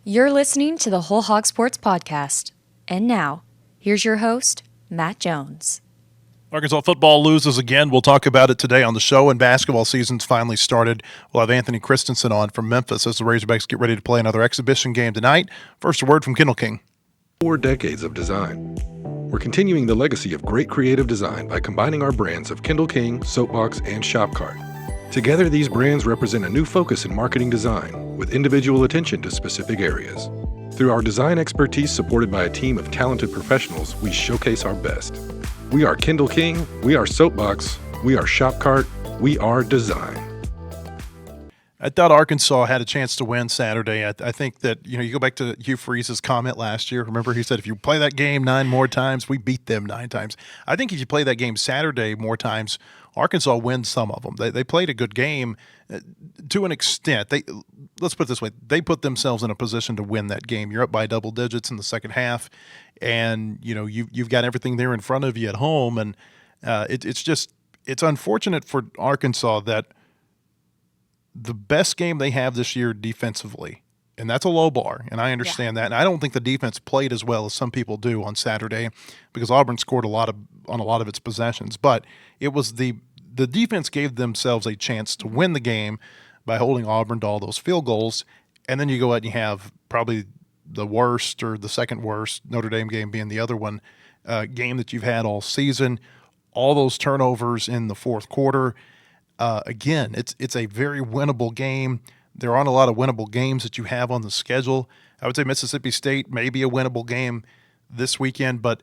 You're listening to the Whole Hog Sports Podcast. And now, here's your host, Matt Jones. Arkansas football loses again. We'll talk about it today on the show, and basketball season's finally started. We'll have Anthony Kristensen on from Memphis as the Razorbacks get ready to play another exhibition game tonight. First, a word from Kendall King. 4 decades of design. We're continuing the legacy of great creative design by combining our brands of Kendall King, Soapbox, and Shopcart. Together, these brands represent a new focus in marketing design, with individual attention to specific areas. Through our design expertise supported by a team of talented professionals, we showcase our best. We are Kendall King, we are Soapbox, we are Shopcart, we are design. I thought Arkansas had a chance to win Saturday. I think that, you go back to Hugh Freeze's comment last year. Remember, he said, if you play that game 9 more times, we beat them 9 times. I think if you play that game Saturday more times, Arkansas wins some of them. They played a good game to an extent. Let's put it this way. They put themselves in a position to win that game. You're up by double digits in the second half, and you've got everything there in front of you at home. And it's unfortunate for Arkansas that the best game they have this year defensively, and that's a low bar, and I understand that. And I don't think the defense played as well as some people do on Saturday because Auburn scored on a lot of its possessions. But it was the defense gave themselves a chance to win the game by holding Auburn to all those field goals, and then you go out and you have probably the worst or the second worst, Notre Dame game being the other one, game that you've had all season, all those turnovers in the fourth quarter. Again, it's a very winnable game. There aren't a lot of winnable games that you have on the schedule. I would say Mississippi State may be a winnable game this weekend, but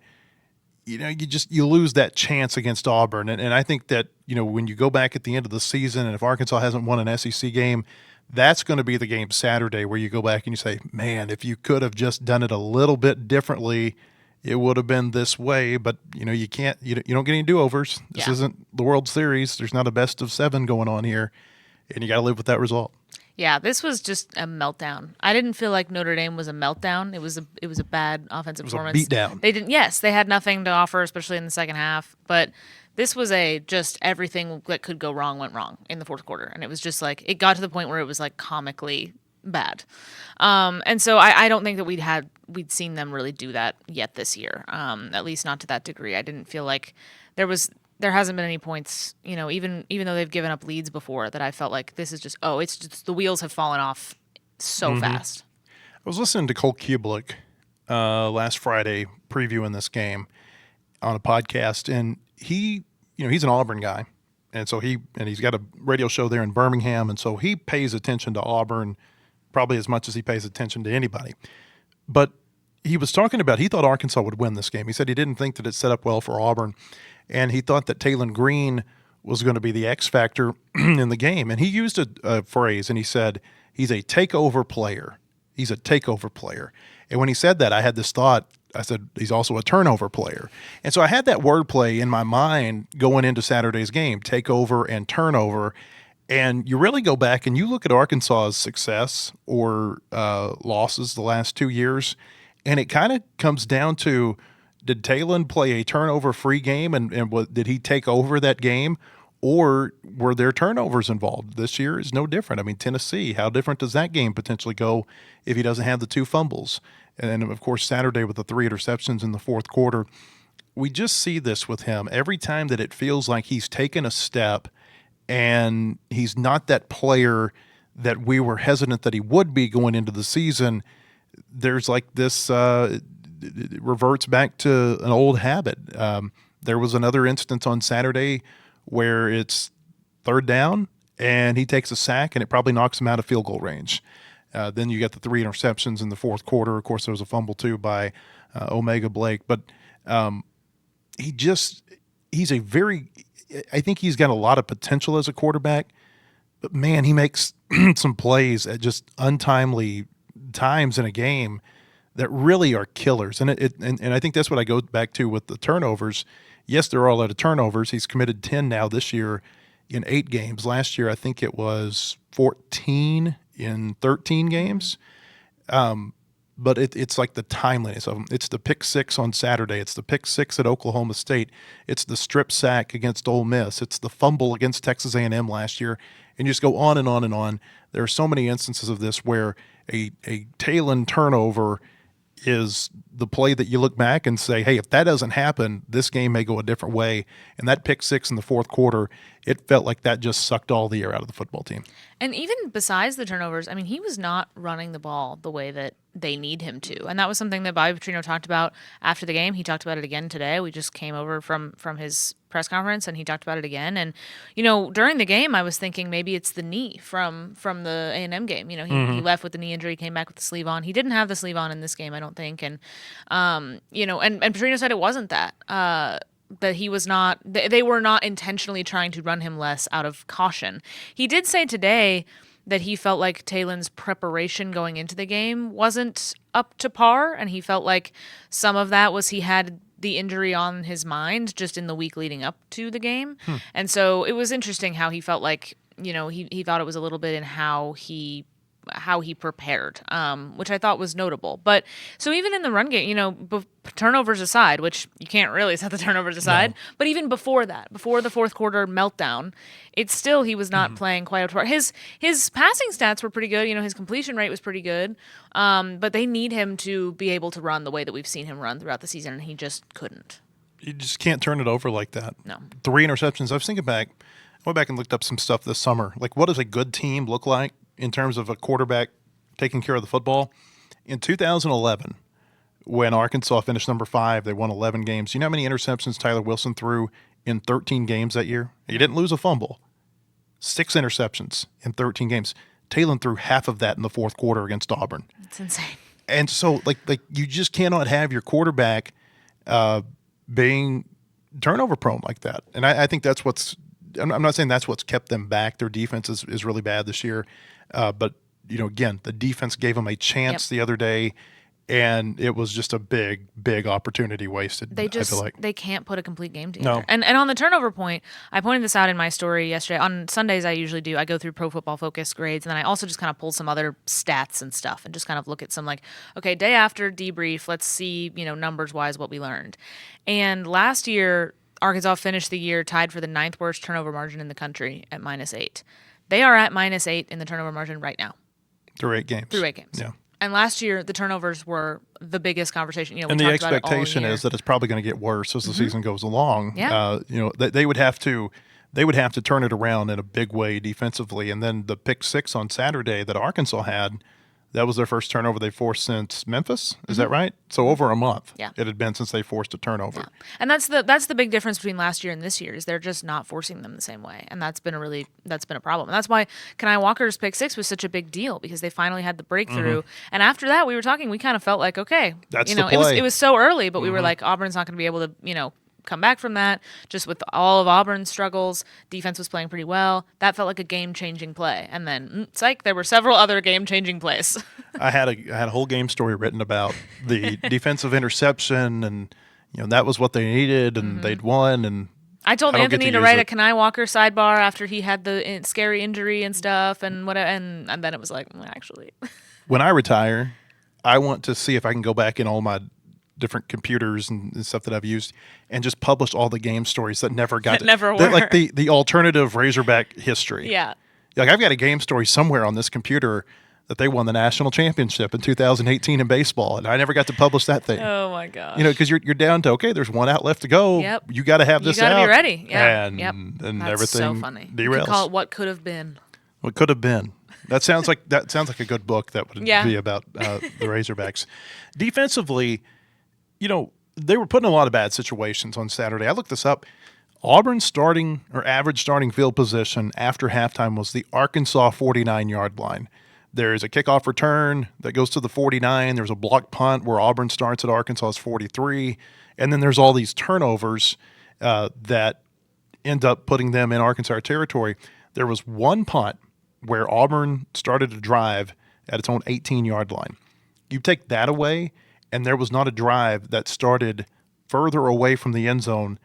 you lose that chance against Auburn. And I think that, when you go back at the end of the season and if Arkansas hasn't won an SEC game, that's going to be the game Saturday where you go back and you say, man, if you could have just done it a little bit differently, it would have been this way. But, you can't, you don't get any do-overs. This isn't the World Series. There's not a best of 7 going on here, and you got to live with that result. Yeah, this was just a meltdown. I didn't feel like Notre Dame was a meltdown. It was a bad offensive performance. It was a beatdown. They had nothing to offer, especially in the second half. But this was just everything that could go wrong went wrong in the fourth quarter, and it was just like it got to the point where it was like comically bad. And so I don't think that we'd seen them really do that yet this year. At least not to that degree. I didn't feel like there hasn't been any points, even though they've given up leads before, that I felt like this is just it's just the wheels have fallen off so fast. I was listening to Cole Kubelik last Friday previewing this game on a podcast, and he, he's an Auburn guy, and so he's got a radio show there in Birmingham, and so he pays attention to Auburn probably as much as he pays attention to anybody. But he was talking about he thought Arkansas would win this game. He said he didn't think that it set up well for Auburn, and he thought that Taylon Green was going to be the X factor in the game. And he used a phrase, and he said he's a takeover player. He's a takeover player. And when he said that, I had this thought. I said he's also a turnover player. And so I had that wordplay in my mind going into Saturday's game, takeover and turnover. And you really go back and you look at Arkansas's success or losses the last 2 years, and it kind of comes down to, did Taylon play a turnover-free game and did he take over that game, or were there turnovers involved? This year is no different. I mean, Tennessee, how different does that game potentially go if he doesn't have the 2 fumbles? And then, of course, Saturday with the 3 interceptions in the fourth quarter. We just see this with him. Every time that it feels like he's taken a step and he's not that player that we were hesitant that he would be going into the season, there's like this it reverts back to an old habit. There was another instance on Saturday where it's 3rd down and he takes a sack and it probably knocks him out of field goal range. Then you got the 3 interceptions in the fourth quarter. Of course, there was a fumble too by Omega Blake. But I think he's got a lot of potential as a quarterback. But, man, he makes some plays at just untimely times in a game that really are killers. And I think that's what I go back to with the turnovers. Yes, there are a lot of turnovers. He's committed 10 now this year in 8 games. Last year, I think it was 14 in 13 games. But it's like the timeliness of them. It's the pick 6 on Saturday. It's the pick 6 at Oklahoma State. It's the strip sack against Ole Miss. It's the fumble against Texas A&M last year. And you just go on and on and on. There are so many instances of this where a Talon turnover is the play that you look back and say, hey, if that doesn't happen, this game may go a different way. And that pick six in the fourth quarter, it felt like that just sucked all the air out of the football team. And even besides the turnovers, I mean, he was not running the ball the way that they need him to. And that was something that Bobby Petrino talked about after the game. He talked about it again today. We just came over from his press conference, and he talked about it again. And, during the game, I was thinking maybe it's the knee from the A&M game. He left with the knee injury, came back with the sleeve on. He didn't have the sleeve on in this game, I don't think. And, and Petrino said it wasn't that. That he was not, they were not intentionally trying to run him less out of caution. He did say today that he felt like Talon's preparation going into the game wasn't up to par, and he felt like some of that was he had the injury on his mind just in the week leading up to the game. And so it was interesting how he felt like, he thought it was a little bit in how he prepared, which I thought was notable. But so even in the run game, turnovers aside, which you can't really set the turnovers aside, but even before that, before the fourth quarter meltdown, it's still he was not playing quite up to par. His passing stats were pretty good. His completion rate was pretty good. But they need him to be able to run the way that we've seen him run throughout the season, and he just couldn't. You just can't turn it over like that. No. 3 interceptions. I was thinking back. I went back and looked up some stuff this summer. Like, what does a good team look like in terms of a quarterback taking care of the football? In 2011, when Arkansas finished number 5, they won 11 games. You know how many interceptions Tyler Wilson threw in 13 games that year? He didn't lose a fumble. 6 interceptions in 13 games. Talon threw half of that in the fourth quarter against Auburn. It's insane. And so, like you just cannot have your quarterback being turnover prone like that. And I think that's what's – I'm not saying that's what's kept them back. Their defense is really bad this year. But, again, the defense gave them a chance the other day, and it was just a big, big opportunity wasted. They just I feel like. They can't put a complete game together. No. And on the turnover point, I pointed this out in my story yesterday. On Sundays, I usually do. I go through Pro Football Focus grades, and then I also just kind of pull some other stats and stuff and just kind of look at some okay, day after debrief, let's see, numbers-wise what we learned. And last year, Arkansas finished the year tied for the 9th worst turnover margin in the country at -8. They are at -8 in the turnover margin right now. Through 8 games. Yeah. And last year, the turnovers were the biggest conversation. And the expectation is that it's probably going to get worse as the season goes along. Yeah. They would have to turn it around in a big way defensively. And then the pick 6 on Saturday that Arkansas had, that was their first turnover they forced since Memphis. Is that right? So over a month it had been since they forced a turnover. Yeah. And that's the big difference between last year and this year is they're just not forcing them the same way. And that's been a problem. And that's why Kenai Walker's pick 6 was such a big deal, because they finally had the breakthrough. And after that, we kind of felt like, okay, that's the play. It was so early, but we were like, Auburn's not going to be able to, come back from that. Just with all of Auburn's struggles, defense was playing pretty well. That felt like a game-changing play. And then, psych, there were several other game-changing plays. I had a whole game story written about the defensive interception, and that was what they needed, and they'd won. And I told Anthony to write a Kenai Walker sidebar after he had the scary injury and stuff, and then it was like, actually. When I retire, I want to see if I can go back in all my different computers and stuff that I've used and just publish all the game stories that never got never were. Like the alternative Razorback history. Yeah. Like, I've got a game story somewhere on this computer that they won the national championship in 2018 in baseball, and I never got to publish that thing. Oh my gosh. Because you're down to, okay, there's one out left to go. Yep. You got to have this out. You got to be ready. Yeah. And That's everything so funny. derails. You call it What Could Have Been. What could have been. That sounds like a good book that would be about the Razorbacks. Defensively, they were put in a lot of bad situations on Saturday. I looked this up. Auburn's average starting field position after halftime was the Arkansas 49-yard line. There's a kickoff return that goes to the 49. There's a block punt where Auburn starts at Arkansas's 43. And then there's all these turnovers that end up putting them in Arkansas territory. There was one punt where Auburn started a drive at its own 18-yard line. You take that away, and there was not a drive that started further away from the end zone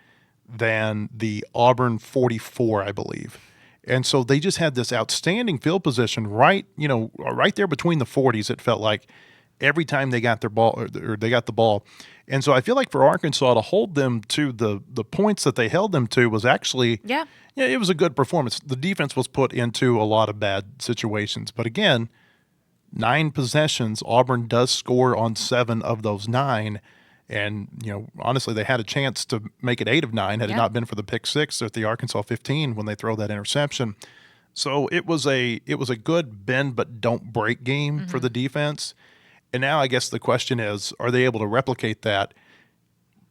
than the Auburn 44, I believe. And so they just had this outstanding field position right there between the 40s, it felt like, every time they got their ball or they got the ball. And so I feel like for Arkansas to hold them to the points that they held them to was actually it was a good performance. The defense was put into a lot of bad situations. But again, 9 possessions, Auburn does score on 7 of those 9. And, honestly, they had a chance to make it 8 of 9 had it not been for the pick 6 at the Arkansas 15 when they throw that interception. So it was a good bend but don't break game for the defense. And now I guess the question is, are they able to replicate that?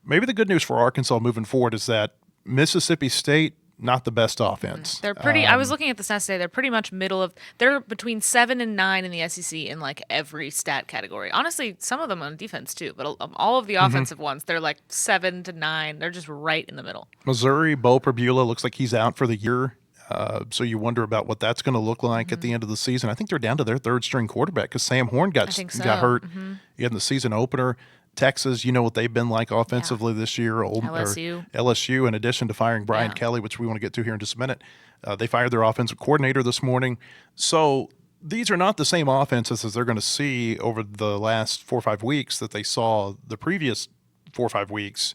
Maybe the good news for Arkansas moving forward is that Mississippi State, not the best offense. They're pretty. I was looking at the stats today. They're pretty much middle of. They're between 7 and 9 in the SEC in like every stat category. Honestly, some of them on defense too, but all of the offensive ones, they're like 7 to 9. They're just right in the middle. Missouri, Bo Perbula looks like he's out for the year. So you wonder about what that's going to look like at the end of the season. I think they're down to their third string quarterback because Sam Horn got hurt in the season opener. Texas, you know what they've been like offensively this year. LSU, in addition to firing Brian Kelly, which we want to get to here in just a minute. They fired their offensive coordinator this morning. So these are not the same offenses as they're going to see over the last 4 or 5 weeks that they saw the previous 4 or 5 weeks.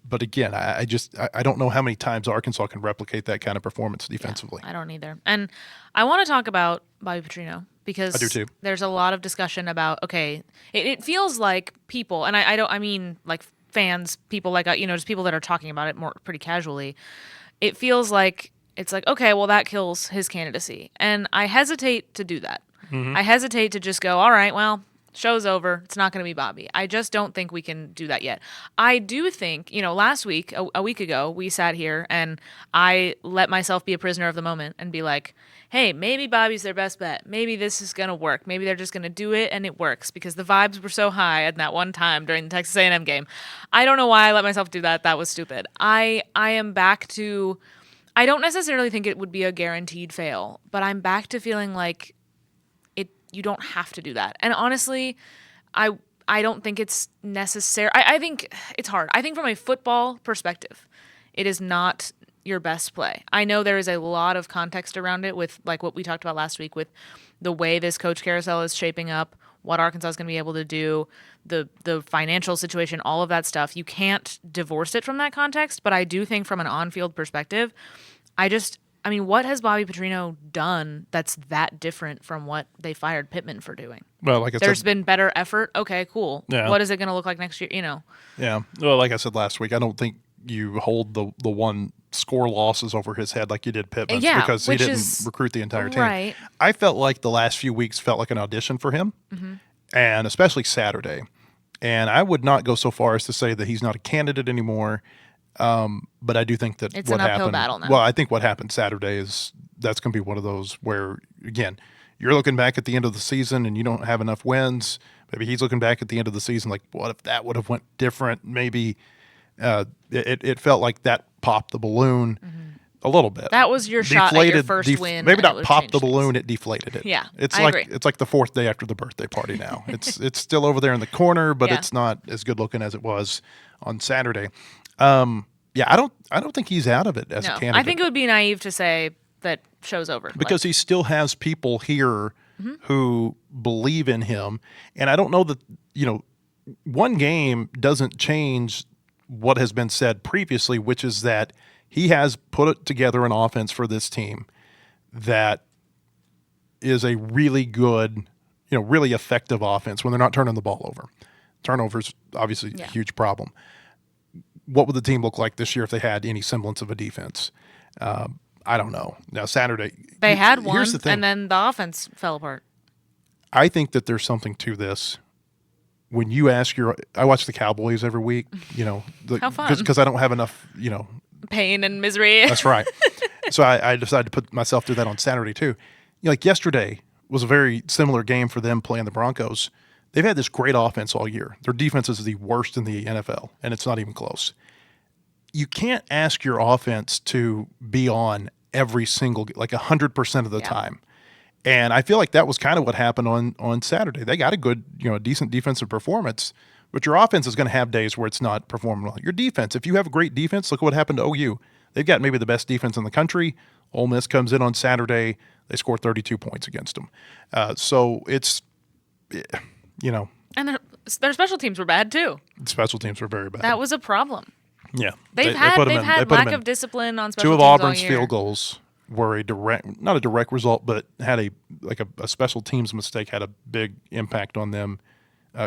But again, I don't know how many times Arkansas can replicate that kind of performance defensively. Yeah, I don't either. And I want to talk about Bobby Petrino because I do too. There's a lot of discussion about, it feels like people, and I mean like fans, people like, just people that are talking about it more pretty casually. It feels like it's like, okay, well, that kills his candidacy. And I hesitate to do that. I hesitate to just go, all right, well, show's over. It's not going to be Bobby. I just don't think we can do that yet. I do think, last week, a week ago, we sat here and I let myself be a prisoner of the moment and be like, hey, maybe Bobby's their best bet. Maybe this is going to work. Maybe they're just going to do it and it works because the vibes were so high at that one time during the Texas A&M game. I don't know why I let myself do that. That was stupid. I am back to, I don't necessarily think it would be a guaranteed fail, but I'm back to feeling like you don't have to do that. And honestly, I don't think it's necessary. I think it's hard. I think from a football perspective, it is not your best play. I know there is a lot of context around it with like what we talked about last week with the way this coach carousel is shaping up, what Arkansas is going to be able to do, the financial situation, all of that stuff. You can't divorce it from that context, but I do think from an on-field perspective, what has Bobby Petrino done that's that different from what they fired Pittman for doing? Well, like I said, there's been better effort. Okay, cool. Yeah. What is it going to look like next year? Yeah. Well, like I said last week, I don't think you hold the one score losses over his head like you did Pittman because he didn't recruit the entire team. Right. I felt like the last few weeks felt like an audition for him, and especially Saturday. And I would not go so far as to say that he's not a candidate anymore. But I do think that it's what an uphill happened, battle now. Well, I think what happened Saturday that's going to be one of those where, again, you're looking back at the end of the season and you don't have enough wins. Maybe he's looking back at the end of the season like, what if that would have went different? Maybe it felt like that popped the balloon a little bit. That was your shot at your first win. Maybe not popped the balloon, it deflated it. Yeah, it's I agree. It's like the fourth day after the birthday party now. It's still over there in the corner, but it's not as good looking as it was on Saturday. I don't think he's out of it as a candidate. I think it would be naive to say that show's over. Because he still has people here who believe in him. And I don't know that, one game doesn't change what has been said previously, which is that he has put together an offense for this team that is a really good, really effective offense when they're not turning the ball over. Turnovers, obviously, a huge problem. What would the team look like this year if they had any semblance of a defense? I don't know. Now, Saturday, they had one, here's the thing. And then the offense fell apart. I think that there's something to this. When you ask I watch the Cowboys every week, How fun. Because I don't have enough, pain and misery. That's right. So I decided to put myself through that on Saturday too. Like yesterday was a very similar game for them playing the Broncos. They've had this great offense all year. Their defense is the worst in the NFL, and it's not even close. You can't ask your offense to be on every single, like 100% of the time. And I feel like that was kind of what happened on Saturday. They got a good, a decent defensive performance, but your offense is going to have days where it's not performing well. Your defense, if you have a great defense, look at what happened to OU. They've got maybe the best defense in the country. Ole Miss comes in on Saturday. They score 32 points against them. So it's, And their special teams were bad too. Special teams were very bad. That was a problem. Yeah. They've had lack of discipline on special teams two of Auburn's all year. field goals were not a direct result, but had a special teams mistake had a big impact on them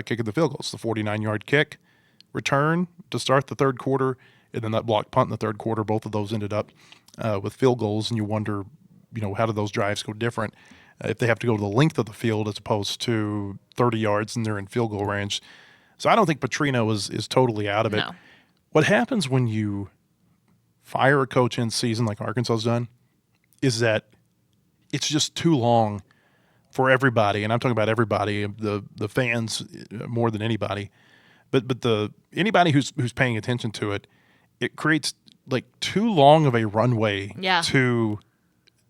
kicking the field goals. The 49-yard kick return to start the third quarter, and then that blocked punt in the third quarter. Both of those ended up with field goals, and you wonder, how do those drives go different if they have to go to the length of the field as opposed to 30 yards and they're in field goal range. So I don't think Petrino is totally out of it. No. What happens when you fire a coach in season like Arkansas's done is that it's just too long for everybody, and I'm talking about everybody, the fans more than anybody, but anybody who's paying attention to it, it creates like too long of a runway to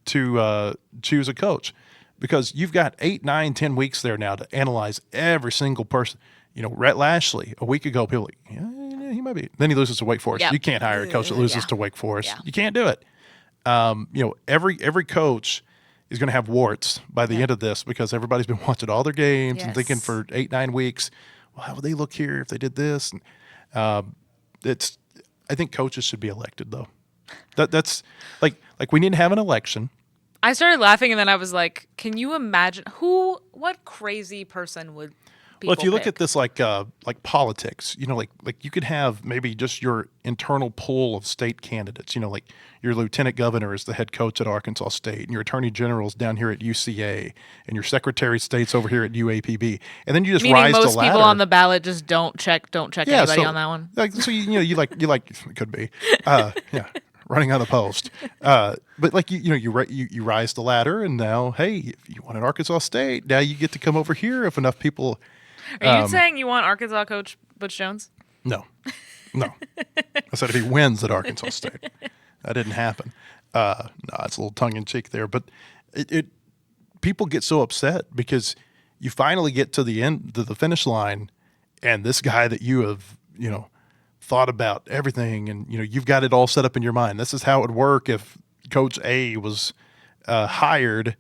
choose a coach, because you've got 8, 9, 10 weeks there now to analyze every single person. Rhett Lashley, a week ago, people were like, yeah, he might be. Then he loses to Wake Forest. Yep. You can't hire a coach that loses to Wake Forest. Yeah. You can't do it. Every coach is going to have warts by the end of this, because everybody's been watching all their games and thinking for 8, 9 weeks, well, how would they look here if they did this? And, I think coaches should be elected, though. That's like we need to have an election. I started laughing, and then I was like, can you imagine what crazy person would people Well, if you look pick? at this like politics, like you could have maybe just your internal pool of state candidates, like your lieutenant governor is the head coach at Arkansas State, and your attorney general's down here at UCA, and your secretary of state's over here at UAPB. And then you just Meaning rise most the ladder. people on the ballot just don't check anybody on that one. So you like it could be. Running on the post. But like you rise the ladder, and now, hey, if you want an Arkansas State, now you get to come over here if enough people. Are you saying you want Arkansas coach Butch Jones? No. I said if he wins at Arkansas State. That didn't happen. No, it's a little tongue in cheek there, but it people get so upset because you finally get to the finish line, and this guy that you have thought about everything, and you've got it all set up in your mind. This is how it would work if Coach A was hired.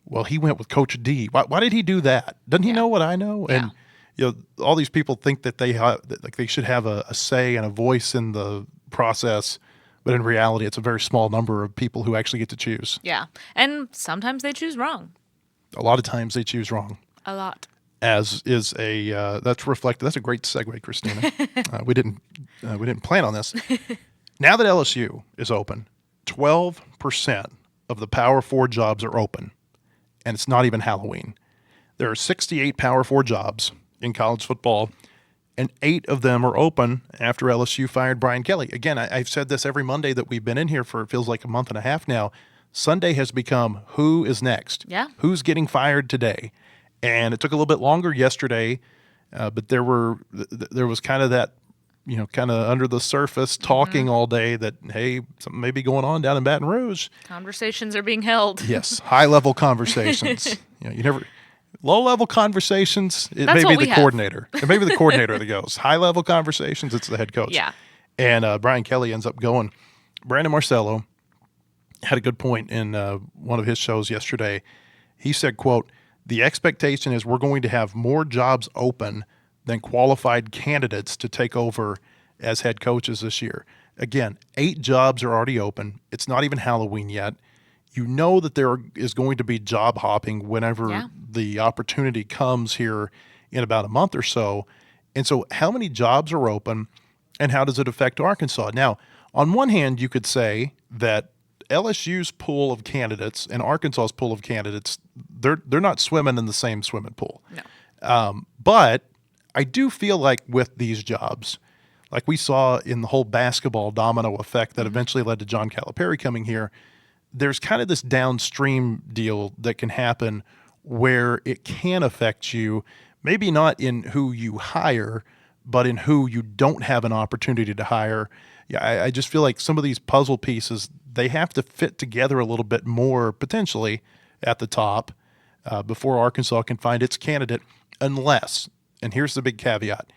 Well, he went with Coach D. Why did he do that? Doesn't he know what I know? Yeah. And all these people think that they should have a say and a voice in the process, but in reality, it's a very small number of people who actually get to choose. Yeah. And sometimes they choose wrong. A lot of times they choose wrong. A lot. As is that's reflected. That's a great segue, Christina. We didn't plan on this. Now that LSU is open, 12% of the Power 4 jobs are open, and it's not even Halloween. There are 68 Power 4 jobs in college football, and 8 of them are open after LSU fired Brian Kelly. Again, I've said this every Monday that we've been in here for, it feels like a month and a half now. Sunday has become who is next? Yeah. Who's getting fired today? And it took a little bit longer yesterday, but there was kind of that, kind of under the surface talking all day that, hey, something may be going on down in Baton Rouge. Conversations are being held. Yes, high-level conversations. Low-level conversations, it That's may what be we the have. coordinator. It may be the coordinator that goes. High-level conversations, it's the head coach. Yeah. And Brian Kelly ends up going. Brandon Marcello had a good point in one of his shows yesterday. He said, quote, "The expectation is we're going to have more jobs open than qualified candidates to take over as head coaches this year." Again, 8 jobs are already open. It's not even Halloween yet. You know that there is going to be job hopping whenever the opportunity comes here in about a month or so. And so how many jobs are open, and how does it affect Arkansas? Now, on one hand, you could say that LSU's pool of candidates and Arkansas's pool of candidates, they're not swimming in the same swimming pool. No. But I do feel like with these jobs, like we saw in the whole basketball domino effect that eventually led to John Calipari coming here, there's kind of this downstream deal that can happen where it can affect you, maybe not in who you hire, but in who you don't have an opportunity to hire. Yeah, I just feel like some of these puzzle pieces, they have to fit together a little bit more potentially at the top before Arkansas can find its candidate, unless, and here's the big caveat,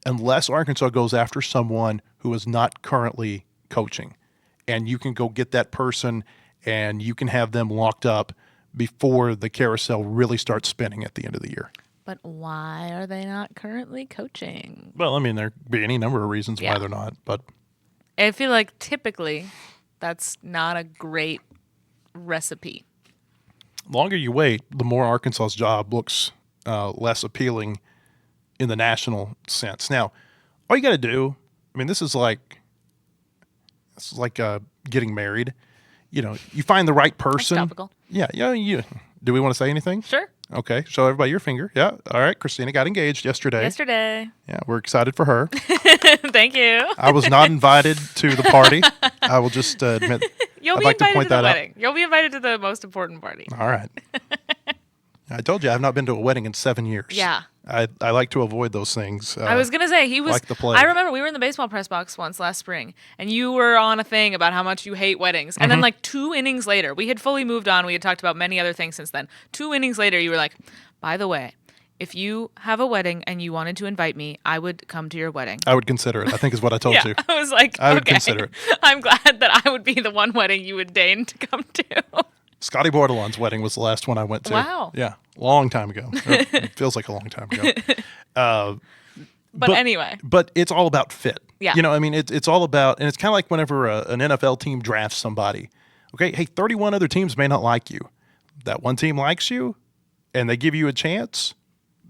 unless Arkansas goes after someone who is not currently coaching, and you can go get that person and you can have them locked up before the carousel really starts spinning at the end of the year. But why are they not currently coaching? Well, I mean, there could be any number of reasons why they're not, but I feel like typically that's not a great recipe. Longer you wait, the more Arkansas's job looks less appealing in the national sense. Now, all you got to do, I mean, this is like getting married. You find the right person. That's topical. Yeah. Do we want to say anything? Sure. Okay. Show everybody your finger. Yeah. All right. Christina got engaged yesterday. Yeah, we're excited for her. Thank you. I was not invited to the party. I will just admit. You'll I'd be like to invited point to the that out. wedding. You'll be invited to the most important party. All right. I told you I've not been to a wedding in 7 years. Yeah. I like to avoid those things. I was going to say, he was, like the plague. I remember we were in the baseball press box once last spring, and you were on a thing about how much you hate weddings. And then like 2 innings later, we had fully moved on. We had talked about many other things since then. 2 innings later, you were like, by the way, if you have a wedding and you wanted to invite me, I would come to your wedding. I would consider it, I think is what I told you. I was like, I would okay, consider it. I'm glad that I would be the one wedding you would deign to come to. Scotty Bordelon's wedding was the last one I went to. Wow. Yeah, long time ago. It feels like a long time ago. But anyway. But it's all about fit. Yeah. I mean, it's all about, and it's kind of like whenever an NFL team drafts somebody. Okay, hey, 31 other teams may not like you. That one team likes you, and they give you a chance.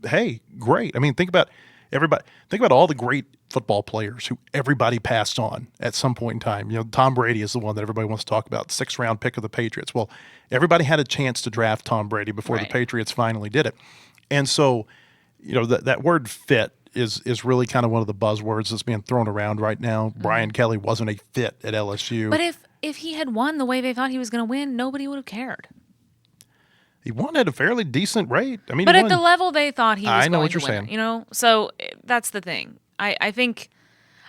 Hey, great. I mean, think about everybody. Think about all the great football players who everybody passed on at some point in time. Tom Brady is the one that everybody wants to talk about, 6th round pick of the Patriots. Well, everybody had a chance to draft Tom Brady before the Patriots finally did it. And so, that word fit is really kind of one of the buzzwords that's being thrown around right now. Brian Kelly wasn't a fit at LSU. But if he had won the way they thought he was going to win, nobody would have cared. He won at a fairly decent rate. I mean, but at the level they thought he was I know going what you're to win, saying. So that's the thing. I think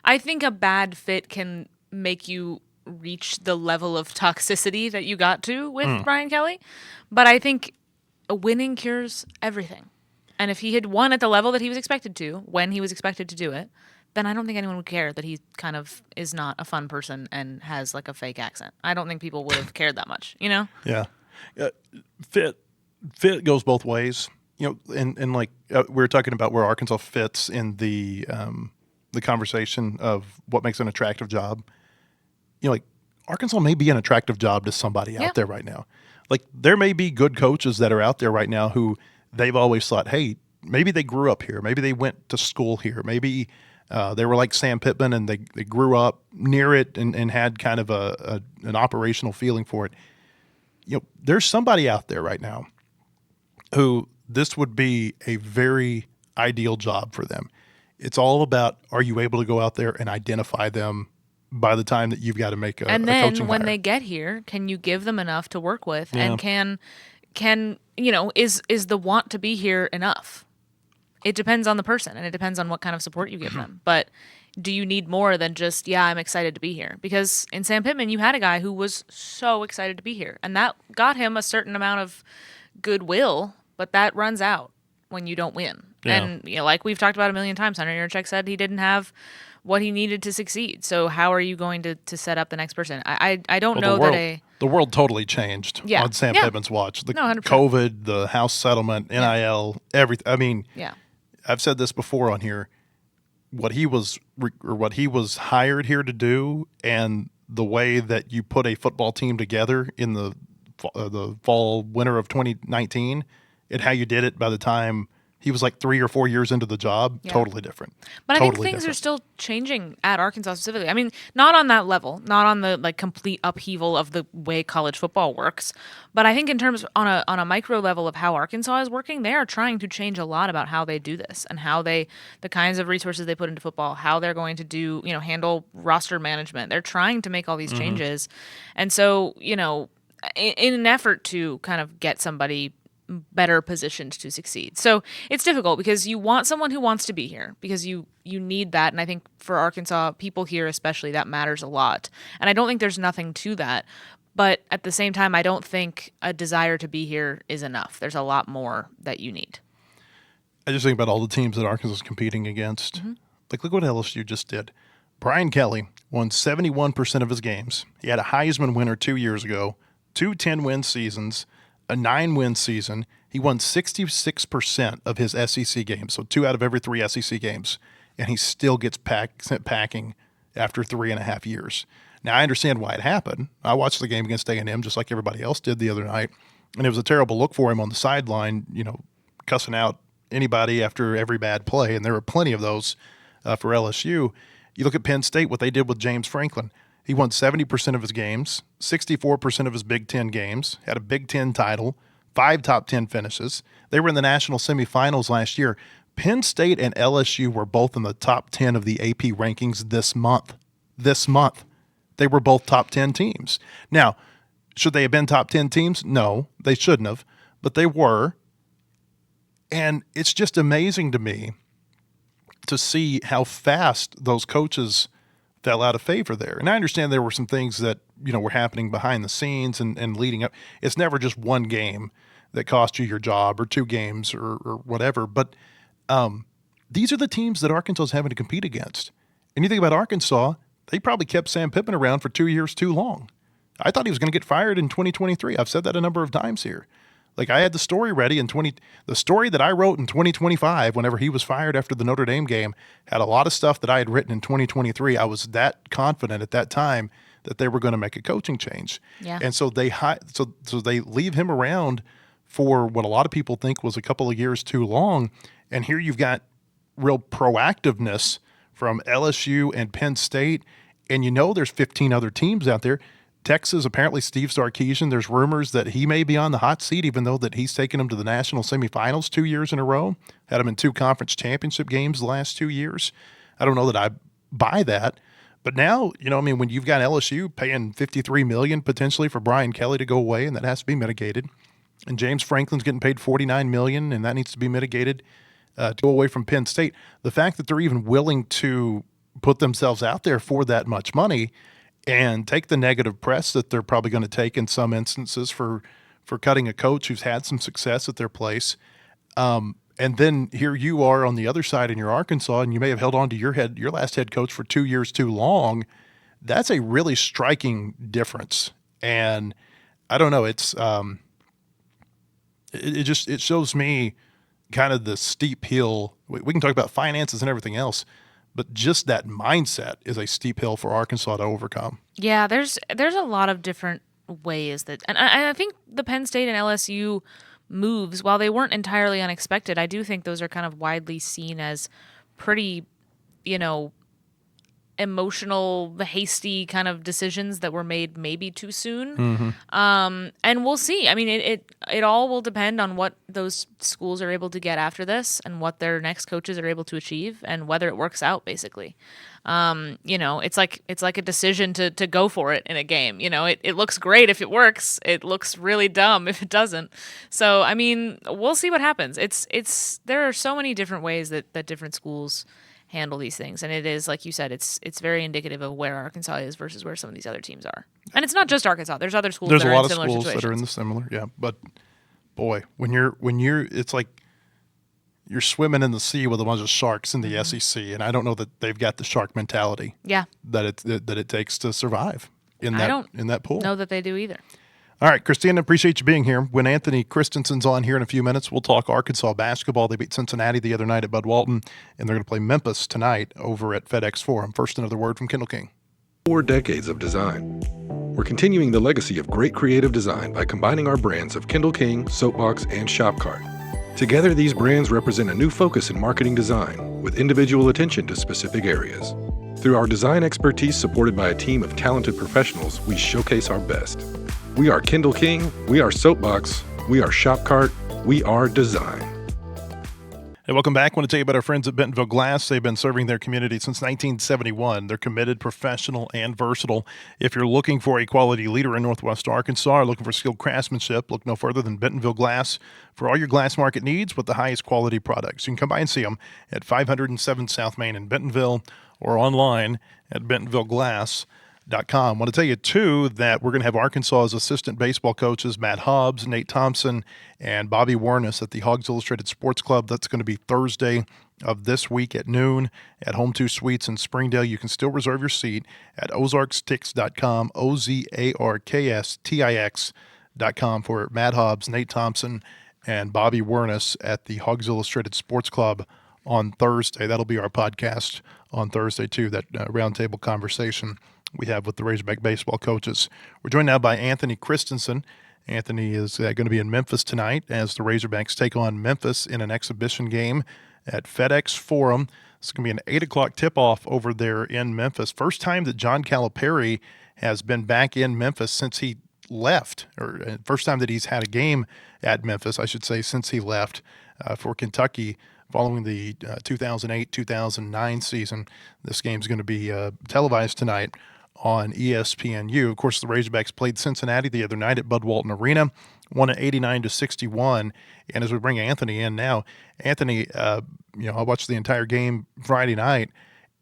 a bad fit can make you reach the level of toxicity that you got to with Brian Kelly, but I think a winning cures everything. And if he had won at the level that he was expected to, when he was expected to do it, then I don't think anyone would care that he kind of is not a fun person and has like a fake accent. I don't think people would have cared that much, Yeah. Fit goes both ways. And like we were talking about where Arkansas fits in the conversation of what makes an attractive job. Like Arkansas may be an attractive job to somebody out there right now. Like there may be good coaches that are out there right now who they've always thought, hey, maybe they grew up here. Maybe they went to school here. Maybe they were like Sam Pittman and they grew up near it and had kind of an operational feeling for it. There's somebody out there right now who this would be a very ideal job for them. It's all about, are you able to go out there and identify them by the time that you've got to make a and a then coaching when hire? they get here, can you give them enough to work with? And can is the want to be here enough? It depends on the person, and it depends on what kind of support you give them. But do you need more than just, I'm excited to be here? Because in Sam Pittman, you had a guy who was so excited to be here, and that got him a certain amount of goodwill, but that runs out when you don't win. Yeah. And like we've talked about a million times, Hunter Yurchek said he didn't have what he needed to succeed. So how are you going to set up the next person? I don't know the world totally changed on Sam Pittman's watch. The 100%. COVID, the house settlement, NIL, everything. I mean, I've said this before on here. What he was hired here to do, and the way that you put a football team together in the fall winter of 2019, and how you did it by the time he was like 3 or 4 years into the job, totally different. But totally I think things different. are still changing at Arkansas specifically. I mean, not on that level, not on the like complete upheaval of the way college football works, but I think in terms on a micro level of how Arkansas is working, they are trying to change a lot about how they do this and how the kinds of resources they put into football, how they're going to do, handle roster management. They're trying to make all these changes. And so, in an effort to kind of get somebody better positioned to succeed. So it's difficult because you want someone who wants to be here because you need that. And I think for Arkansas, people here especially, that matters a lot. And I don't think there's nothing to that. But at the same time, I don't think a desire to be here is enough. There's a lot more that you need. I just think about all the teams that Arkansas is competing against. Like, look what LSU just did. Brian Kelly won 71% of his games. He had a Heisman winner 2 years ago, 2 10-win seasons, a 9-win season. He won 66% of his SEC games, so 2 out of every 3 SEC games, and he still gets sent packing after 3.5 years. Now, I understand why it happened. I watched the game against A&M just like everybody else did the other night, and it was a terrible look for him on the sideline, cussing out anybody after every bad play, and there were plenty of those for LSU. You look at Penn State, what they did with James Franklin. He won 70% of his games, 64% of his Big Ten games, had a Big Ten title, 5 top 10 finishes. They were in the national semifinals last year. Penn State and LSU were both in the top 10 of the AP rankings this month. This month. They were both top 10 teams. Now, should they have been top 10 teams? No, they shouldn't have, but they were. And it's just amazing to me to see how fast those coaches fell out of favor there. And I understand there were some things that, were happening behind the scenes and leading up. It's never just one game that cost you your job or 2 games or whatever. But these are the teams that Arkansas is having to compete against. And you think about Arkansas, they probably kept Sam Pittman around for 2 years too long. I thought he was going to get fired in 2023. I've said that a number of times here. Like, I had the story ready the story that I wrote in 2025 whenever he was fired after the Notre Dame game had a lot of stuff that I had written in 2023. I was that confident at that time that they were going to make a coaching change. Yeah. And so they leave him around for what a lot of people think was a couple of years too long. And here you've got real proactiveness from LSU and Penn State. And there's 15 other teams out there. Texas, apparently Steve Sarkisian, there's rumors that he may be on the hot seat, even though that he's taken them to the national semifinals 2 years in a row, had them in 2 conference championship games the last 2 years. I don't know that I buy that. But now, when you've got LSU paying $53 million potentially for Brian Kelly to go away, and that has to be mitigated, and James Franklin's getting paid $49 million, and that needs to be mitigated to go away from Penn State. The fact that they're even willing to put themselves out there for that much money and take the negative press that they're probably going to take in some instances for cutting a coach who's had some success at their place. And then here you are on the other side in your Arkansas, and you may have held on to your last head coach for 2 years too long. That's a really striking difference. And I don't know, it's it shows me kind of the steep hill. We can talk about finances and everything else, but just that mindset is a steep hill for Arkansas to overcome. Yeah, there's a lot of different ways that, and I think the Penn State and LSU moves, while they weren't entirely unexpected, I do think those are kind of widely seen as pretty, emotional, hasty kind of decisions that were made maybe too soon. Mm-hmm. And we'll see. I mean, it all will depend on what those schools are able to get after this and what their next coaches are able to achieve and whether it works out, basically. It's like a decision to go for it in a game. It looks great if it works. It looks really dumb if it doesn't. So, I mean, we'll see what happens. There are so many different ways that different schools handle these things, and it is, like you said, it's very indicative of where Arkansas is versus where some of these other teams are. And it's not just Arkansas. There's other schools. There's that a are lot in of similar schools situations. that are in the similar, yeah. But boy, when you're, it's like you're swimming in the sea with a bunch of sharks in the SEC, and I don't know that they've got the shark mentality. Yeah. That it takes to survive in that pool. Know that they do either. All right, Christina, appreciate you being here. When Anthony Kristensen's on here in a few minutes, we'll talk Arkansas basketball. They beat Cincinnati the other night at Bud Walton, and they're going to play Memphis tonight over at FedEx Forum. First, another word from Kendall King. 4 decades of design. We're continuing the legacy of great creative design by combining our brands of Kendall King, Soapbox, and Shopcart. Together, these brands represent a new focus in marketing design, with individual attention to specific areas. Through our design expertise supported by a team of talented professionals, we showcase our best. We are Kendall King, we are Soapbox, we are Shopcart, we are design. Hey, welcome back. I want to tell you about our friends at Bentonville Glass. They've been serving their community since 1971. They're committed, professional, and versatile. If you're looking for a quality leader in Northwest Arkansas or looking for skilled craftsmanship, look no further than Bentonville Glass for all your glass market needs with the highest quality products. You can come by and see them at 507 South Main in Bentonville or online at bentonvilleglass.com. I want to tell you, too, that we're going to have Arkansas's assistant baseball coaches, Matt Hobbs, Nate Thompson, and Bobby Warness at the Hogs Illustrated Sports Club. That's going to be Thursday of this week at noon at Home 2 Suites in Springdale. You can still reserve your seat at ozarkstix.com, OZARKSTIX.com for Matt Hobbs, Nate Thompson, and Bobby Warness at the Hogs Illustrated Sports Club on Thursday. That'll be our podcast on Thursday, too, that roundtable conversation we have with the Razorback baseball coaches. We're joined now by Anthony Kristensen. Anthony is going to be in Memphis tonight as the Razorbacks take on Memphis in an exhibition game at FedEx Forum. It's going to be an 8 o'clock tip-off over there in Memphis. First time that John Calipari has been back in Memphis since he left, or first time that he's had a game at Memphis, I should say, since he left for Kentucky following the 2008-2009 season. This game's going to be televised tonight on ESPNU. Of course, the Razorbacks played Cincinnati the other night at Bud Walton Arena, won at 89-61. And as we bring Anthony in now, Anthony, I watched the entire game Friday night,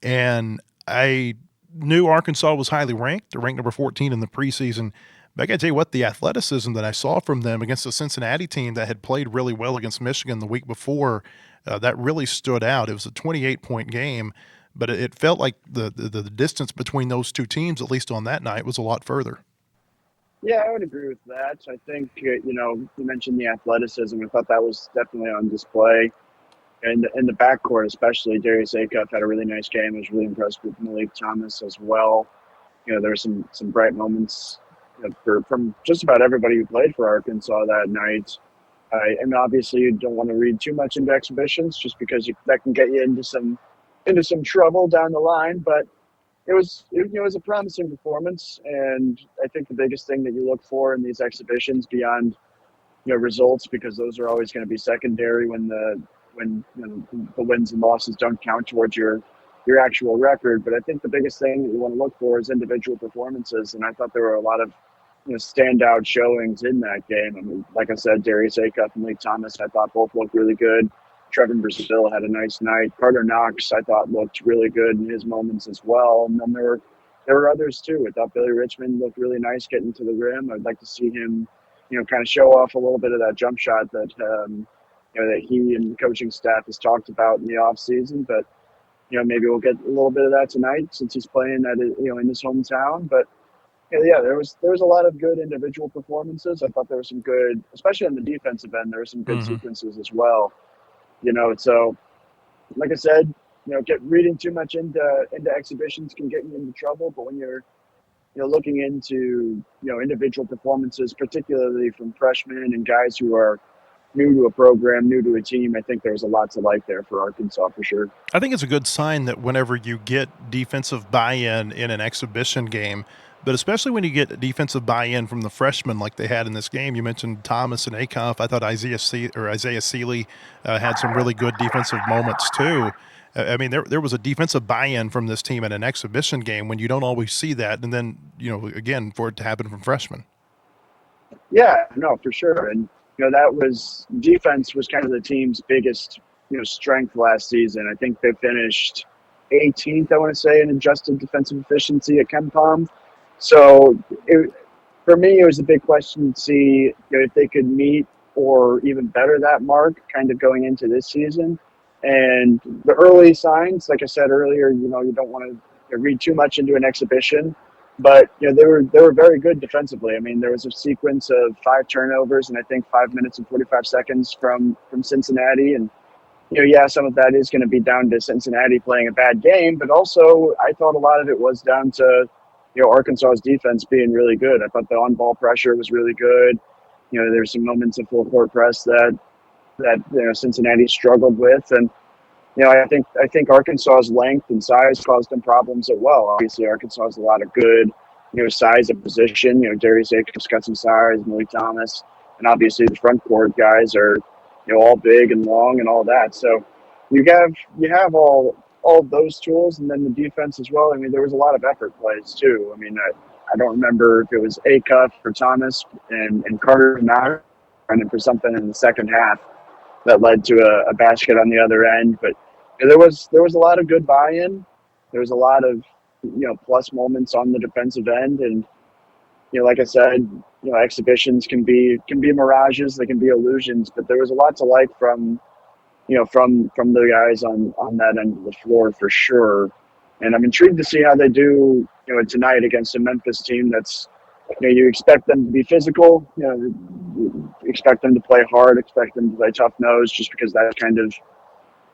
and I knew Arkansas was highly ranked. They're ranked number 14 in the preseason. But I got to tell you what, the athleticism that I saw from them against the Cincinnati team that had played really well against Michigan the week before, that really stood out. It was a 28-point game, but it felt like the distance between those two teams, at least on that night, was a lot further. Yeah, I would agree with that. I think, you mentioned the athleticism. I thought that was definitely on display. And in the backcourt, especially, Darius Acuff had a really nice game. I was really impressed with Malik Thomas as well. There were some bright moments from just about everybody who played for Arkansas that night. And obviously, you don't want to read too much into exhibitions, just because that can get you into some trouble down the line. But it was a promising performance, and I think the biggest thing that you look for in these exhibitions, beyond results, because those are always going to be secondary when the wins and losses don't count towards your actual record. But I think the biggest thing that you want to look for is individual performances, and I thought there were a lot of standout showings in that game. I mean, like I said, Darius Acuff and Malik Thomas, I thought both looked really good. Trevin Brazil had a nice night. Carter Knox, I thought, looked really good in his moments as well. And then there were others too. I thought Billy Richmond looked really nice getting to the rim. I'd like to see him, kind of show off a little bit of that jump shot that that he and the coaching staff has talked about in the off season. But maybe we'll get a little bit of that tonight since he's playing at in his hometown. But yeah, there was a lot of good individual performances. I thought there were some good, especially on the defensive end, there were some good sequences as well. So like I said, reading too much into exhibitions can get you into trouble. But when you're looking into individual performances, particularly from freshmen and guys who are new to a program, new to a team, I think there's a lot to like there for Arkansas for sure. I think it's a good sign that whenever you get defensive buy-in in an exhibition game, but especially when you get defensive buy-in from the freshmen like they had in this game. You mentioned Thomas and Acuff. I thought Isaiah Sealy had some really good defensive moments too. I mean, there was a defensive buy-in from this team in an exhibition game when you don't always see that. And then, again, for it to happen from freshmen. Yeah, no, for sure. And, that was defense was kind of the team's biggest, strength last season. I think they finished 18th, I want to say, in adjusted defensive efficiency at KenPom. So for me, it was a big question to see if they could meet or even better that mark kind of going into this season. And the early signs, like I said earlier, you don't want to read too much into an exhibition, but they were very good defensively. I mean, there was a sequence of 5 turnovers and I think 5 minutes and 45 seconds from Cincinnati. And some of that is going to be down to Cincinnati playing a bad game, but also I thought a lot of it was down to Arkansas's defense being really good. I thought the on-ball pressure was really good. There's some moments of full court press that Cincinnati struggled with, and I think Arkansas's length and size caused them problems as well. Obviously, Arkansas has a lot of good size of position. Darius Acuff's got some size, Malik Thomas, and obviously the front court guys are all big and long and all that. So you have all of those tools, and then the defense as well. I mean, there was a lot of effort plays too. I mean, I don't remember if it was Acuff or Thomas and Carter Knox running for something in the second half that led to a basket on the other end. But there was a lot of good buy-in. There was a lot of plus moments on the defensive end, and like I said, exhibitions can be mirages, they can be illusions, but there was a lot to like from the guys on that end of the floor for sure. And I'm intrigued to see how they do tonight against a Memphis team that's you expect them to be physical, you expect them to play hard, expect them to play tough nose, just because that's kind of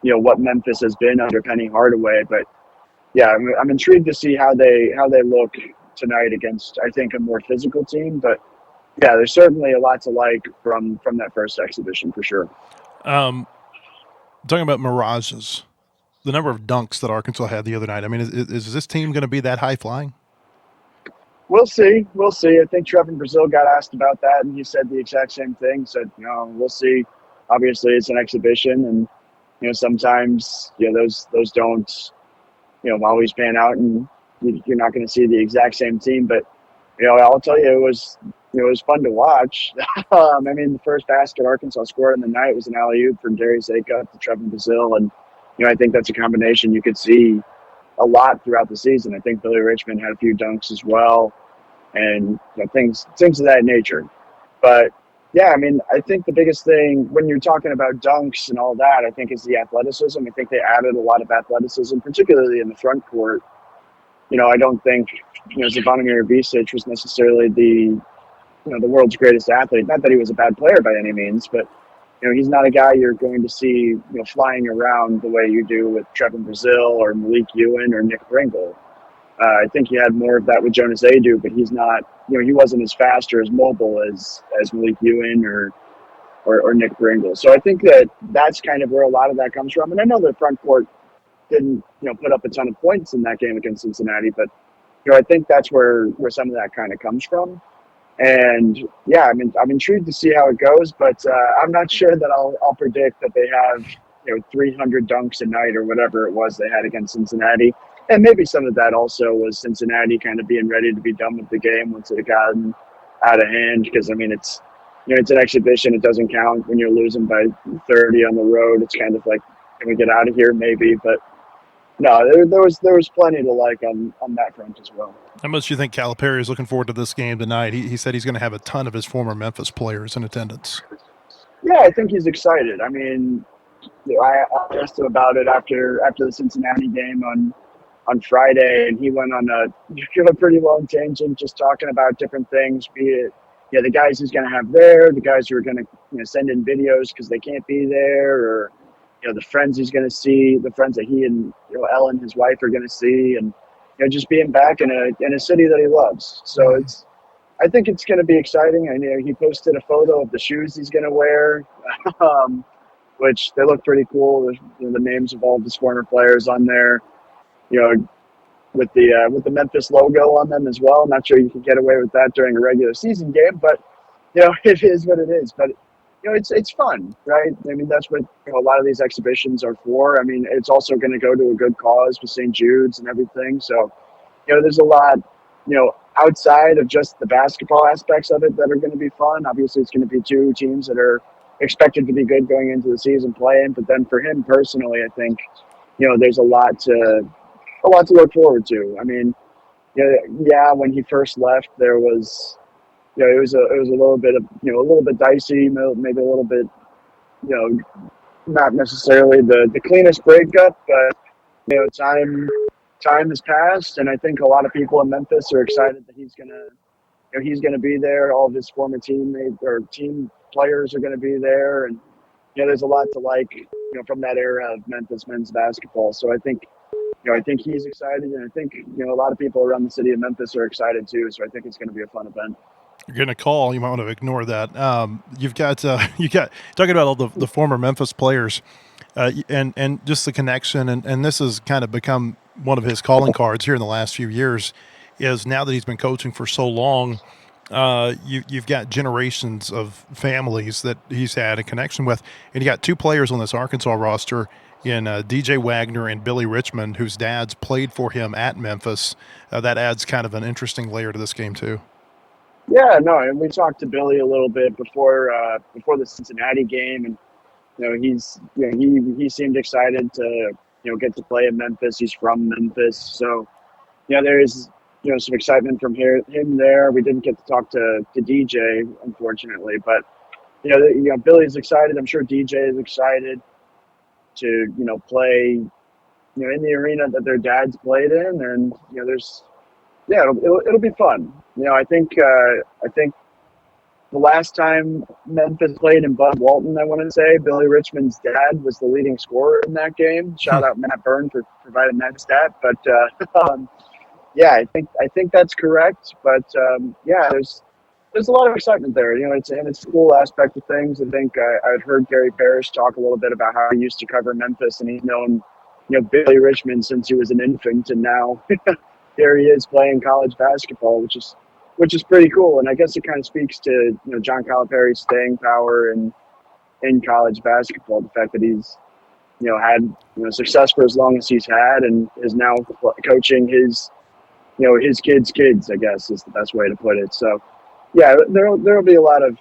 what Memphis has been under Penny Hardaway. But yeah, I'm intrigued to see how they look tonight against, I think, a more physical team. But yeah, there's certainly a lot to like from that first exhibition for sure. Talking about mirages, the number of dunks that Arkansas had the other night. I mean, is this team going to be that high flying? We'll see. We'll see. I think Trevor Brazil got asked about that, and he said the exact same thing. Said, we'll see. Obviously, it's an exhibition, and sometimes those don't always pan out, and you're not going to see the exact same team. But I'll tell you, it was fun to watch. I mean, the first basket Arkansas scored in the night was an alley-oop from Darius Acuff to Trevor Brazil, and I think that's a combination you could see a lot throughout the season. I think Billy Richmond had a few dunks as well, and things of that nature. But yeah, I mean, I think the biggest thing when you're talking about dunks and all that, I think is the athleticism. I think they added a lot of athleticism, particularly in the front court. I don't think Zvonimir Ivisic was necessarily the world's greatest athlete. Not that he was a bad player by any means, but he's not a guy you're going to see flying around the way you do with Trevor Brazil or Malik Ewan or Nick Bringle. I think you had more of that with Jonas Adu, but he's not. He wasn't as fast or as mobile as Malik Ewan or Nick Bringle. So I think that's kind of where a lot of that comes from. And I know the front court didn't put up a ton of points in that game against Cincinnati, but I think that's where some of that kind of comes from. And yeah, I mean, I'm intrigued to see how it goes, but I'm not sure that I'll predict that they have 300 dunks a night or whatever it was they had against Cincinnati. And maybe some of that also was Cincinnati kind of being ready to be done with the game once it had gotten out of hand. Because I mean, it's an exhibition; it doesn't count when you're losing by 30 on the road. It's kind of like, can we get out of here? Maybe, but no, there was plenty to like on that front as well. How much do you think Calipari is looking forward to this game tonight? He said he's going to have a ton of his former Memphis players in attendance. Yeah, I think he's excited. I mean, I asked him about it after the Cincinnati game on Friday, and he went on a pretty long tangent just talking about different things, be it the guys he's going to have there, the guys who are going to send in videos because they can't be there, or the friends he's going to see, the friends that he and Ellen, his wife, are going to see, and just being back in a city that he loves. So I think it's going to be exciting. I know he posted a photo of the shoes he's going to wear, which they look pretty cool. There's the names of all of his former players on there, with the Memphis logo on them as well. I'm not sure you can get away with that during a regular season game, but it is what it is. But it's fun, right? I mean, that's what a lot of these exhibitions are for. I mean, it's also going to go to a good cause with St. Jude's and everything. So, there's a lot, outside of just the basketball aspects of it that are going to be fun. Obviously, it's going to be two teams that are expected to be good going into the season playing. But then for him personally, I think, there's a lot to look forward to. I mean, when he first left, there was, it was a little bit of, a little bit dicey, maybe a little bit, not necessarily the cleanest breakup, but time has passed, and I think a lot of people in Memphis are excited that he's gonna be there. All of his former teammates or team players are gonna be there, and there's a lot to like, from that era of Memphis men's basketball. So I think he's excited, and I think a lot of people around the city of Memphis are excited too. So I think it's going to be a fun event. You're going to call. You might want to ignore that. You got talking about all the former Memphis players, and just the connection, and this has kind of become one of his calling cards here in the last few years. Is now that he's been coaching for so long, you've got generations of families that he's had a connection with, and you got two players on this Arkansas roster in DJ Wagner and Billy Richmond, whose dads played for him at Memphis. That adds kind of an interesting layer to this game too. Yeah, no, and we talked to Billy a little bit before the Cincinnati game, and he seemed excited to get to play in Memphis. He's from Memphis, so there is some excitement from him there. We didn't get to talk to DJ, unfortunately, but Billy's excited. I'm sure DJ is excited to play in the arena that their dads played in, and it'll be fun. I think the last time Memphis played in Bud Walton, I want to say, Billy Richmond's dad was the leading scorer in that game. Shout out Matt Byrne for providing that stat. But yeah, I think that's correct. But yeah, there's a lot of excitement there. It's a cool aspect of things. I think I'd heard Gary Parrish talk a little bit about how he used to cover Memphis, and he's known Billy Richmond since he was an infant, and now here he is playing college basketball, which is pretty cool. And I guess it kind of speaks to John Calipari's staying power in college basketball. The fact that he's had success for as long as he's had, and is now coaching his his kids, I guess is the best way to put it. So yeah, there'll be a lot of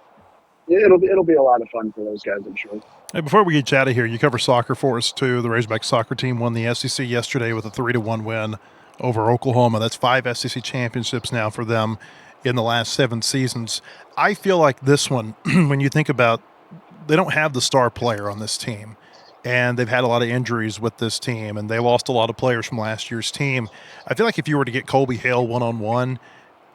it'll be a lot of fun for those guys, I'm sure. Hey, before we get you out of here, you cover soccer for us too. The Razorbacks soccer team won the SEC yesterday with a 3-1 win over Oklahoma. That's 5 SEC championships now for them in the last 7 seasons. I feel like this one, when you think about, they don't have the star player on this team, and they've had a lot of injuries with this team, and they lost a lot of players from last year's team. I feel like if you were to get Colby Hale one-on-one,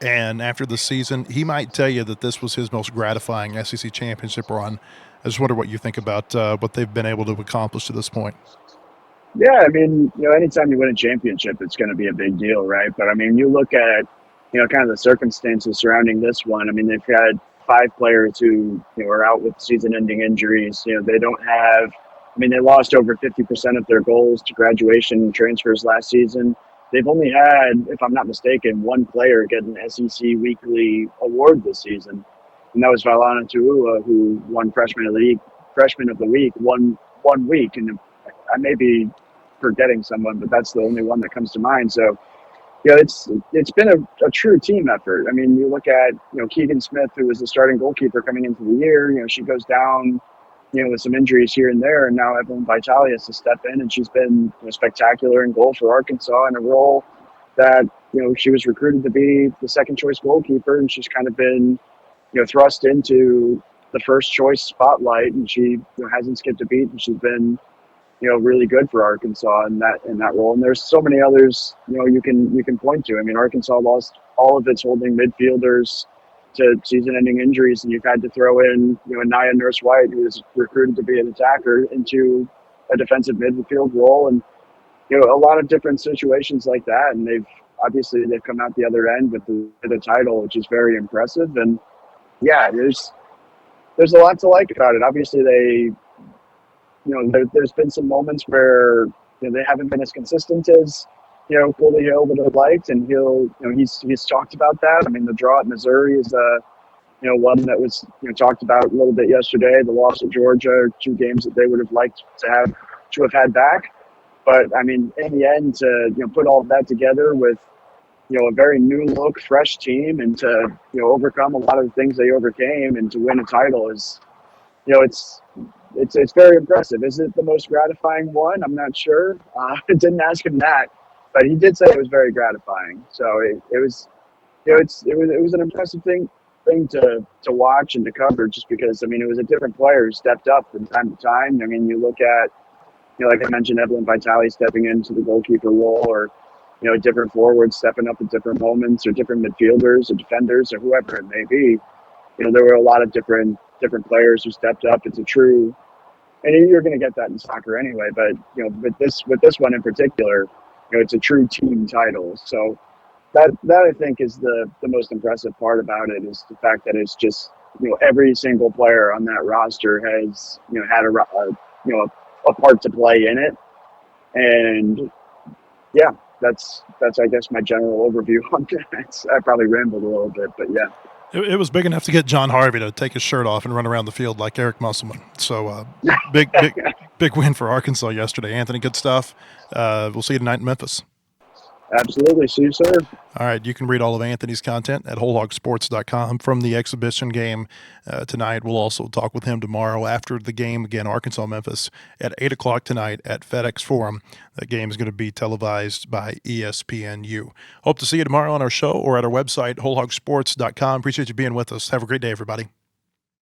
and after the season, he might tell you that this was his most gratifying SEC championship run. I just wonder what you think about what they've been able to accomplish to this point. Yeah, I mean, anytime you win a championship, it's going to be a big deal, right? But I mean, you look at, kind of the circumstances surrounding this one. I mean, they've had 5 players who are out with season-ending injuries. They don't have. I mean, they lost over 50% of their goals to graduation transfers last season. They've only had, if I'm not mistaken, 1 player get an SEC Weekly award this season, and that was Vailana Tuua, who won Freshman of the Week one week. And I may be forgetting someone, but that's the only one that comes to mind. So, it's been a true team effort. I mean, you look at Keegan Smith, who was the starting goalkeeper coming into the year. She goes down, with some injuries here and there, and now Evelyn Vitale has to step in, and she's been spectacular in goal for Arkansas in a role that she was recruited to be the second choice goalkeeper, and she's kind of been thrust into the first choice spotlight, and she hasn't skipped a beat, and she's been really good for Arkansas in that role. And there's so many others you can point to. I mean, Arkansas lost all of its holding midfielders to season-ending injuries, and you've had to throw in Naya Nurse-White, who was recruited to be an attacker, into a defensive midfield role, and a lot of different situations like that. And they've come out the other end with the title, which is very impressive. And yeah, there's a lot to like about it. Obviously, there's been some moments where they haven't been as consistent as Colby Hill would have liked, and he's talked about that. I mean, the draw at Missouri is one that was talked about a little bit yesterday. The loss at Georgia are 2 games that they would have liked to have had back. But I mean, in the end, to put all of that together with a very new look, fresh team, and to overcome a lot of the things they overcame, and to win a title is it's very impressive. Is it the most gratifying one? I'm not sure. I didn't ask him that. But he did say it was very gratifying. So it was an impressive thing to watch and to cover, just because, I mean, it was a different player who stepped up from time to time. I mean, you look at, like I mentioned, Evelyn Vitale stepping into the goalkeeper role, or, different forwards stepping up at different moments, or different midfielders or defenders or whoever it may be. There were a lot of different players who stepped up. It's a true, and you're going to get that in soccer anyway, but, with this one in particular, it's a true team title. So that I think is the most impressive part about it, is the fact that it's just, every single player on that roster has, had a part to play in it. And yeah, that's I guess my general overview on that. I probably rambled a little bit, but yeah. It was big enough to get John Harvey to take his shirt off and run around the field like Eric Musselman. So big win for Arkansas yesterday. Anthony, good stuff. We'll see you tonight in Memphis. Absolutely. See you, sir. All right. You can read all of Anthony's content at wholehogsports.com from the exhibition game tonight. We'll also talk with him tomorrow after the game. Again, Arkansas-Memphis at 8 o'clock tonight at FedEx Forum. That game is going to be televised by ESPNU. Hope to see you tomorrow on our show or at our website, wholehogsports.com. Appreciate you being with us. Have a great day, everybody.